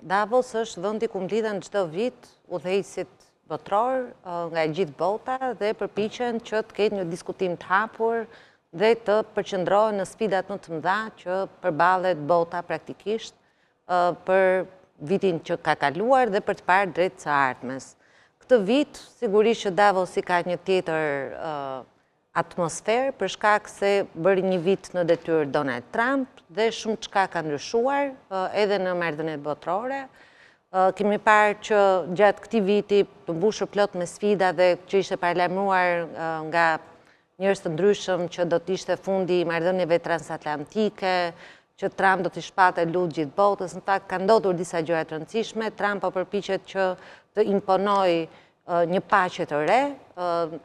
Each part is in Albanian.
Davos është vendi ku mblidhen çdo vit udhëheqësit botror nga e gjithë bota dhe përpiqen që të ketë një diskutim të hapur dhe të përqendrohen në sfidat më të mëdha që përballet bota praktikisht për vitin që ka kaluar dhe për të parë drejt së ardhmes. Këtë vit, sigurisht që Davos i ka një tjetër atmosferë për shkak se bëri një vit në detyrë Donald Trump dhe shumë çka ka ndryshuar edhe në marrëdhëniet botërore. Kemi parë që gjatë këtij viti të mbushur plot me sfida dhe që ishte paralajmëruar nga njerëz të ndryshëm që do të ishte fundi i marrëdhënieve transatlantike, që Trump do të shpatë lutje gjithë botës. Në fakt ka ndodhur disa gjëra të rëndësishme. Trump po përpiqet që të imponojë një paqe të re,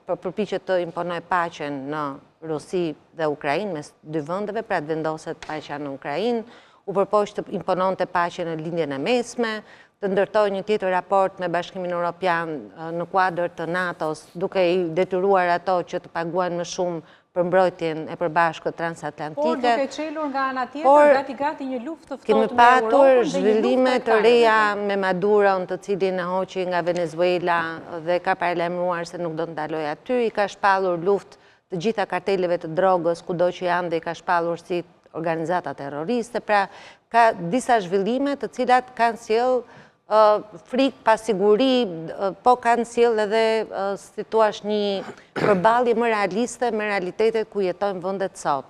përpiqet të imponojë paqen në Rusi dhe Ukrainë mes dy vendeve, pra të vendoset paqja në Ukrainë, u përpoq të impononte paqen në lindjen e mesme, të ndërtojë një tjetër raport me Bashkimin Evropian në kuadër të NATO-s, duke i detyruar ato që të paguajnë më shumë për mbrojtjen e përbashkët transatlantike. Por duke çelur nga ana tjetër, gati një luftë të ftohtë kemi patur zhvillime të reja me Maduron, të cilin e hoqi nga Venezuela dhe ka paralajmëruar se nuk do të ndalojë aty, i ka shpallur luftë të gjitha karteleve të drogës kudo që janë dhe i ka shpallur si organizata terroriste. Pra ka disa zhvillime të cilat kanë sjell frikë, pasiguri, po kanë sjell edhe, si thua, një përballje më realiste me realitetet ku jetojnë vendet sot.